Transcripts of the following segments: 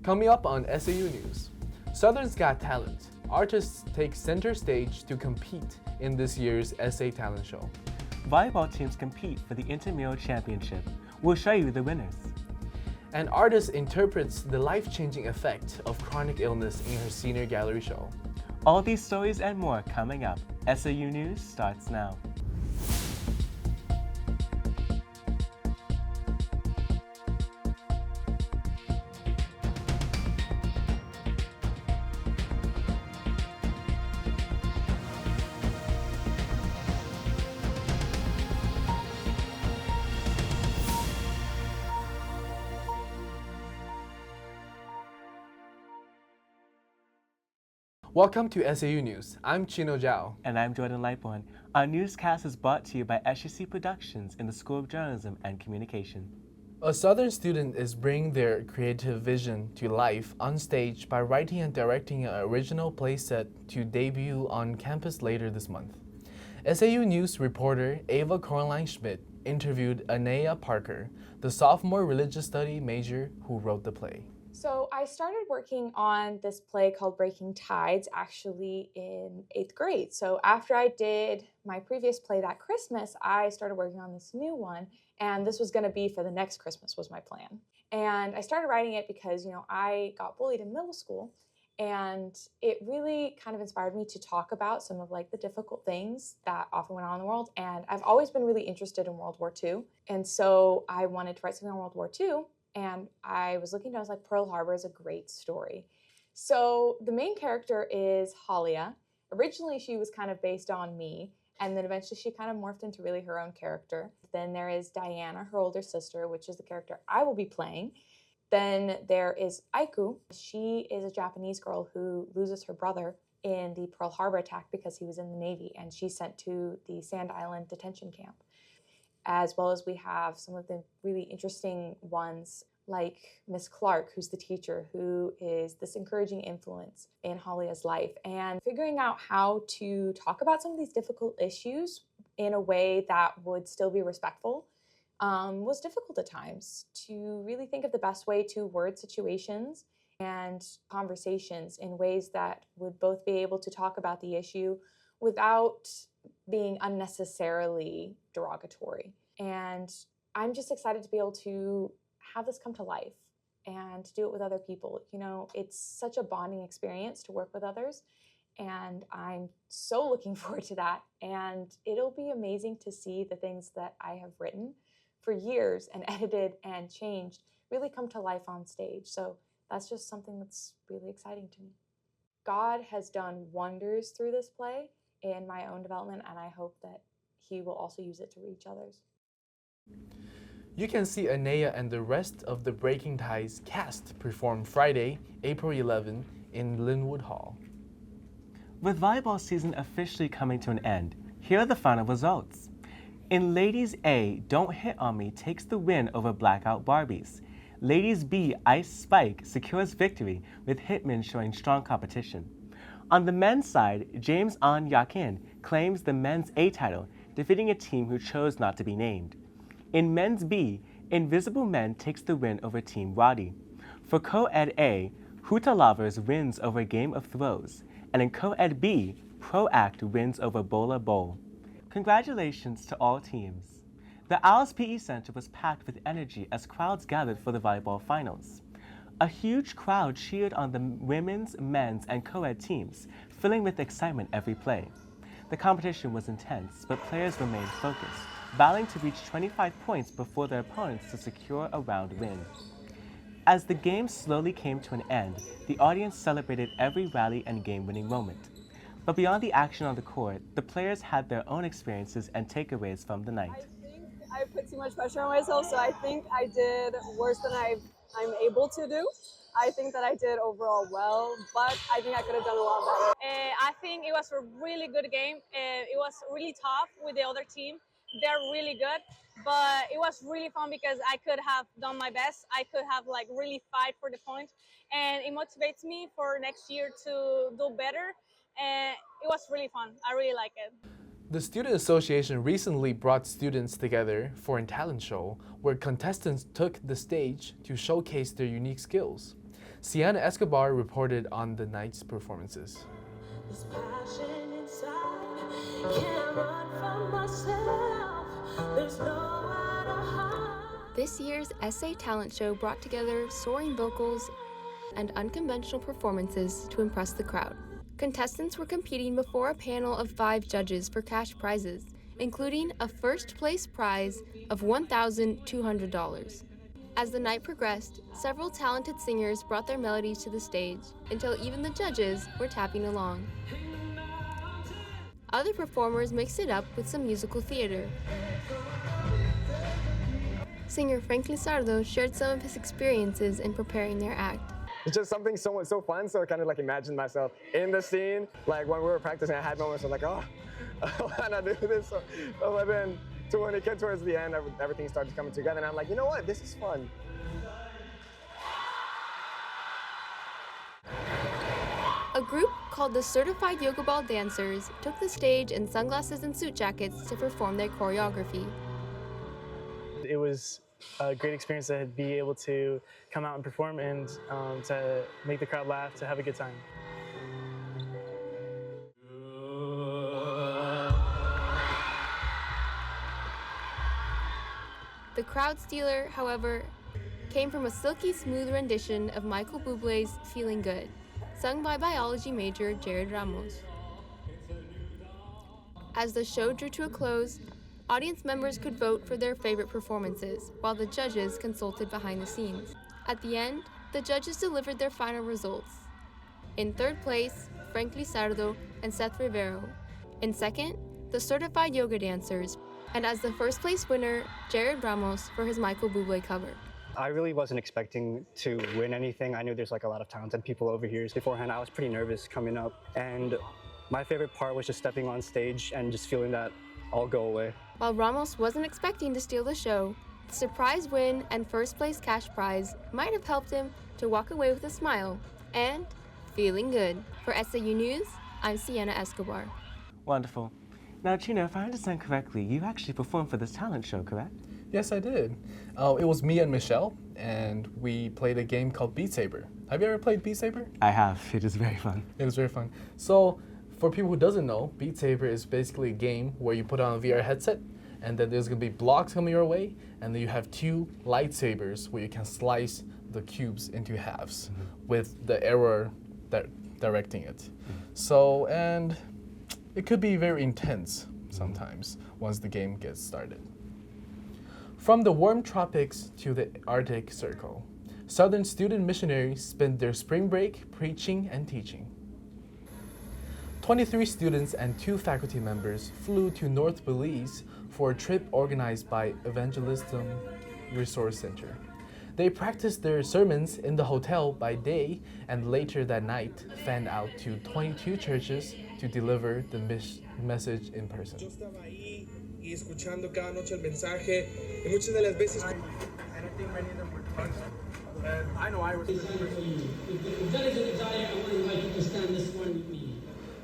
Coming up on SAU News, Southern's Got Talent. Artists take center stage to compete in this year's SA Talent Show. Volleyball teams compete for the Intramural Championship. We'll show you the winners. An artist interprets the life-changing effect of chronic illness in her senior gallery show. All these stories and more coming up. SAU News starts now. Welcome to SAU News. I'm Chino Zhao. And I'm Jordan Lightborn. Our newscast is brought to you by SUC Productions in the School of Journalism and Communication. A Southern student is bringing their creative vision to life on stage by writing and directing an original play set to debut on campus later this month. SAU News reporter Ava Coraline Schmidt interviewed Anaya Parker, the sophomore religious study major who wrote the play. So I started working on this play called Breaking Tides actually in 8th grade. So after I did my previous play that Christmas, I started working on this new one, and this was going to be for the next Christmas was my plan. And I started writing it because, I got bullied in middle school, and it really kind of inspired me to talk about some of the difficult things that often went on in the world. And I've always been really interested in World War II. And so I wanted to write something on World War II. And I was looking down, I was like, Pearl Harbor is a great story. So the main character is Halia. Originally, she was kind of based on me, and then eventually she kind of morphed into really her own character. Then there is Diana, her older sister, which is the character I will be playing. Then there is Aiku. She is a Japanese girl who loses her brother in the Pearl Harbor attack because he was in the Navy, and she's sent to the Sand Island detention camp. As well as we have some of the really interesting ones like Miss Clark, who's the teacher, who is this encouraging influence in Halia's life. And figuring out how to talk about some of these difficult issues in a way that would still be respectful was difficult at times. To really think of the best way to word situations and conversations in ways that would both be able to talk about the issue without being unnecessarily derogatory. And I'm just excited to be able to have this come to life and to do it with other people. It's such a bonding experience to work with others, and I'm so looking forward to that. And it'll be amazing to see the things that I have written for years and edited and changed really come to life on stage. So that's just something that's really exciting to me. God has done wonders through this play in my own development, and I hope that He will also use it to reach others. You can see Anaya and the rest of the Breaking Tides cast perform Friday, April 11 in Linwood Hall. With volleyball season officially coming to an end, here are the final results. In Ladies A, Don't Hit On Me takes the win over Blackout Barbies. Ladies B, Ice Spike secures victory with Hitman showing strong competition. On the men's side, James An Yakin claims the men's A title, defeating a team who chose not to be named. In men's B, Invisible Men takes the win over Team Wadi. For Co-Ed A, Huta Lovers wins over Game of Throws. And in Co-Ed B, Pro Act wins over Bola Bowl. Congratulations to all teams. The Owls PE Center was packed with energy as crowds gathered for the volleyball finals. A huge crowd cheered on the women's, men's, and co-ed teams, filling with excitement every play. The competition was intense, but players remained focused, battling to reach 25 points before their opponents to secure a round win. As the game slowly came to an end, the audience celebrated every rally and game-winning moment. But beyond the action on the court, the players had their own experiences and takeaways from the night. I think I put too much pressure on myself, so I think I did worse than I'm able to do. I think that I did overall well, but I think I could have done a lot better. I think it was a really good game. It was really tough with the other team. They're really good, but it was really fun because I could have done my best. I could have really fight for the points, and it motivates me for next year to do better. And it was really fun. I really like it. The Student Association recently brought students together for a talent show where contestants took the stage to showcase their unique skills. Sienna Escobar reported on the night's performances. This passion inside, can't run from myself. There's nowhere to hide. This year's SA Talent Show brought together soaring vocals and unconventional performances to impress the crowd. Contestants were competing before a panel of 5 judges for cash prizes, including a first-place prize of $1,200. As the night progressed, several talented singers brought their melodies to the stage until even the judges were tapping along. Other performers mixed it up with some musical theater. Singer Frank Lizardo shared some of his experiences in preparing their act. It's just something so fun, so I kind of like imagined myself in the scene. Like when we were practicing, I had moments of like, oh, why not do this? But then when it came towards the end, everything started coming together, and I'm like, you know what, this is fun. A group called the Certified Yoga Ball Dancers took the stage in sunglasses and suit jackets to perform their choreography. It was a great experience to be able to come out and perform and to make the crowd laugh, to have a good time. The crowd stealer, however, came from a silky smooth rendition of Michael Bublé's Feeling Good, sung by biology major Jared Ramos. As the show drew to a close, audience members could vote for their favorite performances, while the judges consulted behind the scenes. At the end, the judges delivered their final results. In third place, Frank Lizardo and Seth Rivero. In second, the Certified Yoga Dancers. And as the first place winner, Jared Ramos for his Michael Bublé cover. I really wasn't expecting to win anything. I knew there's like a lot of talented people over here. Beforehand, I was pretty nervous coming up. And my favorite part was just stepping on stage and just feeling that all go away. While Ramos wasn't expecting to steal the show, the surprise win and first place cash prize might have helped him to walk away with a smile and feeling good. For SAU News, I'm Sienna Escobar. Wonderful. Now, Gina, if I understand correctly, you actually performed for this talent show, correct? Yes, I did. It was me and Michelle, and we played a game called Beat Saber. Have you ever played Beat Saber? I have. It is very fun. It was very fun. So, for people who doesn't know, Beat Saber is basically a game where you put on a VR headset, and then there's going to be blocks coming your way, and then you have 2 lightsabers where you can slice the cubes into halves with the arrow directing it. So, and it could be very intense sometimes once the game gets started. From the warm tropics to the Arctic Circle, Southern student missionaries spent their spring break preaching and teaching. 23 students and 2 faculty members flew to North Belize for a trip organized by Evangelism Resource Center. They practiced their sermons in the hotel by day and later that night fanned out to 22 churches to deliver the message in person. Y escuchando cada noche el mensaje, y muchas de las veces. I know I was.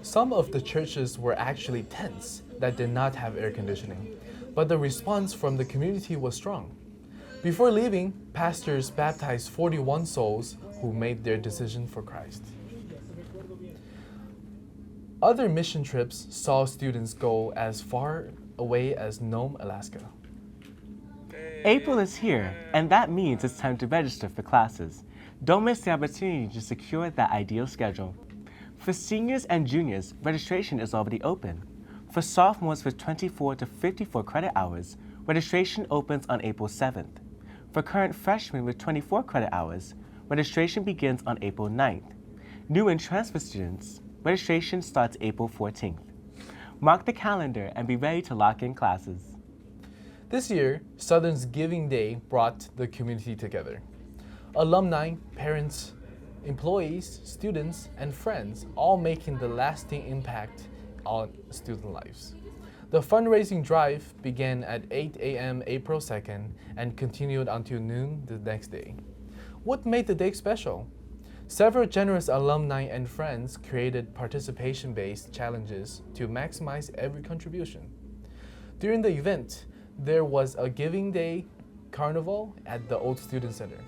Some of the churches were actually tents that did not have air conditioning, but the response from the community was strong. Before leaving, pastors baptized 41 souls who made their decision for Christ. Other mission trips saw students go as far away as Nome, Alaska. April is here, and that means it's time to register for classes. Don't miss the opportunity to secure that ideal schedule. For seniors and juniors, registration is already open. For sophomores with 24 to 54 credit hours, registration opens on April 7th. For current freshmen with 24 credit hours, registration begins on April 9th. New and transfer students, registration starts April 14th. Mark the calendar and be ready to lock in classes. This year, Southern's Giving Day brought the community together. Alumni, parents, employees, students, and friends all making the lasting impact on student lives. The fundraising drive began at 8 a.m. April 2nd and continued until noon the next day. What made the day special? Several generous alumni and friends created participation-based challenges to maximize every contribution. During the event, there was a Giving Day Carnival at the Old Student Center.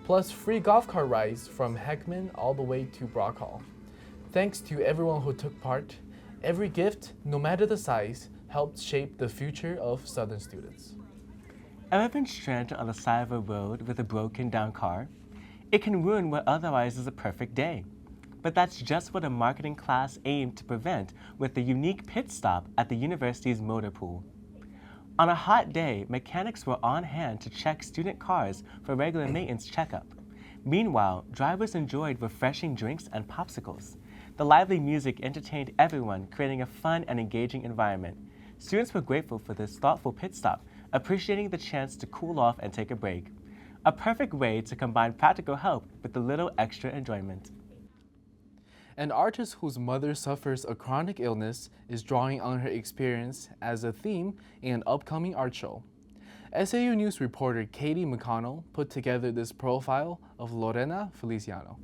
plus free golf cart rides from Heckman all the way to Brock Hall. Thanks to everyone who took part. Every gift, no matter the size, helped shape the future of Southern students. Ever been stranded on the side of a road with a broken down car? It can ruin what otherwise is a perfect day. But that's just what a marketing class aimed to prevent with the unique pit stop at the university's motor pool. On a hot day, mechanics were on hand to check student cars for regular maintenance checkup. Meanwhile, drivers enjoyed refreshing drinks and popsicles. The lively music entertained everyone, creating a fun and engaging environment. Students were grateful for this thoughtful pit stop, appreciating the chance to cool off and take a break. A perfect way to combine practical help with a little extra enjoyment. An artist whose mother suffers a chronic illness is drawing on her experience as a theme in an upcoming art show. SAU News reporter Katie McConnell put together this profile of Lorena Feliciano.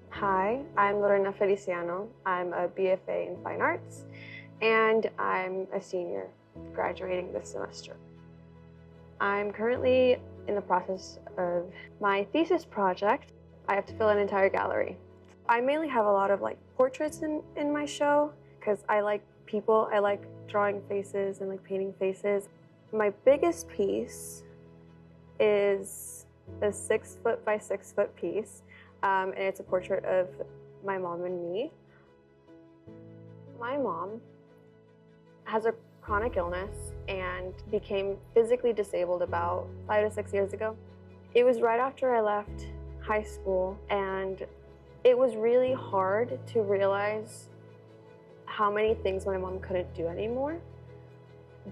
Hi, I'm Lorena Feliciano. I'm a BFA in Fine Arts, and I'm a senior graduating this semester. I'm currently in the process of my thesis project. I have to fill an entire gallery. I mainly have a lot of portraits in my show because I like people. I like drawing faces and painting faces. My biggest piece is a 6 foot by 6 foot piece. And it's a portrait of my mom and me. My mom has a chronic illness and became physically disabled about 5 to 6 years ago. It was right after I left high school, and it was really hard to realize how many things my mom couldn't do anymore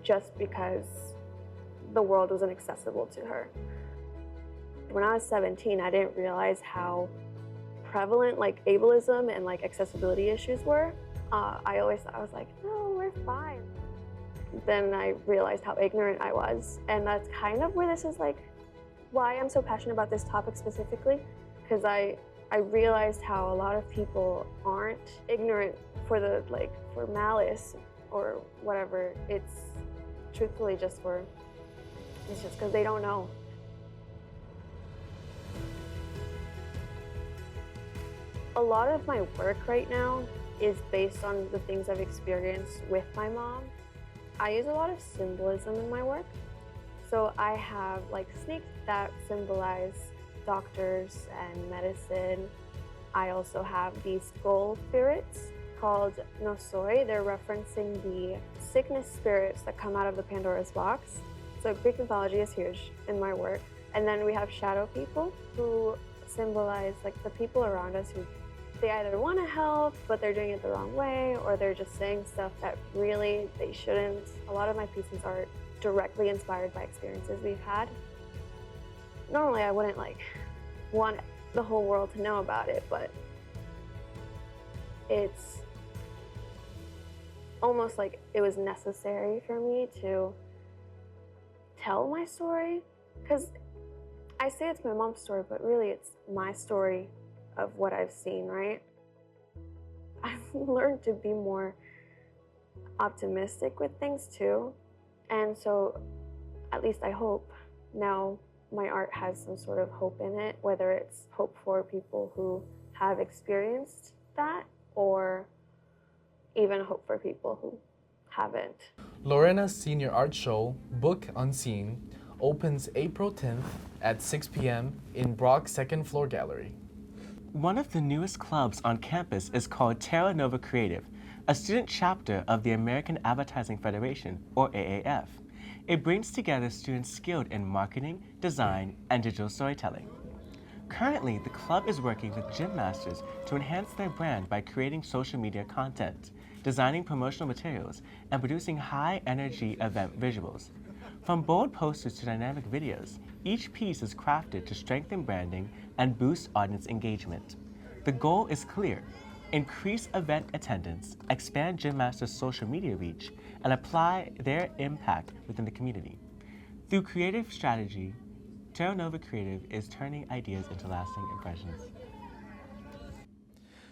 just because the world wasn't accessible to her. When I was 17, I didn't realize how prevalent ableism and accessibility issues were. I always thought, I was like, no, we're fine. Then I realized how ignorant I was, and that's kind of where this is why I'm so passionate about this topic specifically, because I realized how a lot of people aren't ignorant for the for malice or whatever. It's truthfully it's just because they don't know. A lot of my work right now is based on the things I've experienced with my mom. I use a lot of symbolism in my work. So I have snakes that symbolize doctors and medicine. I also have these skull spirits called no soy. They're referencing the sickness spirits that come out of the Pandora's box. So Greek mythology is huge in my work. And then we have shadow people who symbolize the people around us who they either want to help, but they're doing it the wrong way, or they're just saying stuff that really they shouldn't. A lot of my pieces are directly inspired by experiences we've had. Normally, I wouldn't want the whole world to know about it, but it's almost like it was necessary for me to tell my story, because I say it's my mom's story, but really it's my story of what I've seen, right? I've learned to be more optimistic with things too. And so, at least I hope now my art has some sort of hope in it, whether it's hope for people who have experienced that or even hope for people who haven't. Lorena's senior art show, Book Unseen, opens April 10th at 6 p.m. in Brock's second floor gallery. One of the newest clubs on campus is called Terra Nova Creative, a student chapter of the American Advertising Federation, or AAF. It brings together students skilled in marketing, design, and digital storytelling. Currently, the club is working with gym masters to enhance their brand by creating social media content, designing promotional materials, and producing high-energy event visuals. From bold posters to dynamic videos, each piece is crafted to strengthen branding and boost audience engagement. The goal is clear: increase event attendance, expand gym masters' social media reach, and apply their impact within the community. Through creative strategy, Terra Nova Creative is turning ideas into lasting impressions.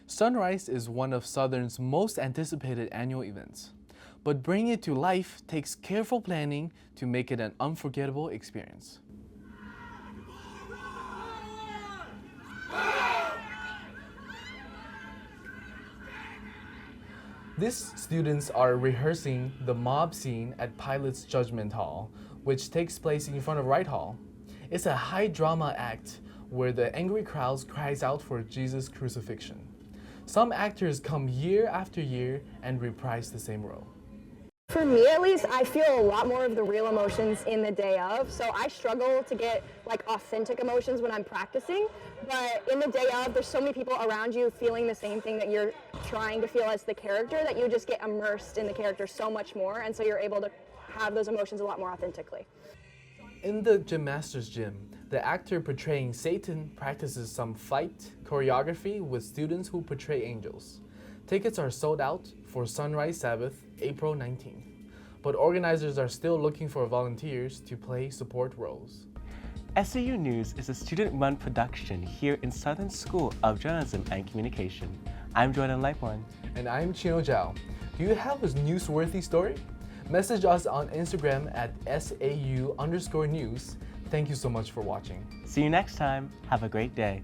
SonRise is one of Southern's most anticipated annual events. But bringing it to life takes careful planning to make it an unforgettable experience. These students are rehearsing the mob scene at Pilate's Judgment Hall, which takes place in front of Wright Hall. It's a high drama act where the angry crowds cries out for Jesus' crucifixion. Some actors come year after year and reprise the same role. For me at least, I feel a lot more of the real emotions in the day of, so I struggle to get like authentic emotions when I'm practicing, but in the day of, there's so many people around you feeling the same thing that you're trying to feel as the character that you just get immersed in the character so much more, and so you're able to have those emotions a lot more authentically. In the gymnastics gym, the actor portraying Satan practices some fight choreography with students who portray angels. Tickets are sold out for SonRise Sabbath, April 19th, but organizers are still looking for volunteers to play support roles. SAU News is a student-run production here in Southern School of Journalism and Communication. I'm Jordan Lightborn. And I'm Chino Zhao. Do you have a newsworthy story? Message us on Instagram at SAU_news. Thank you so much for watching. See you next time. Have a great day.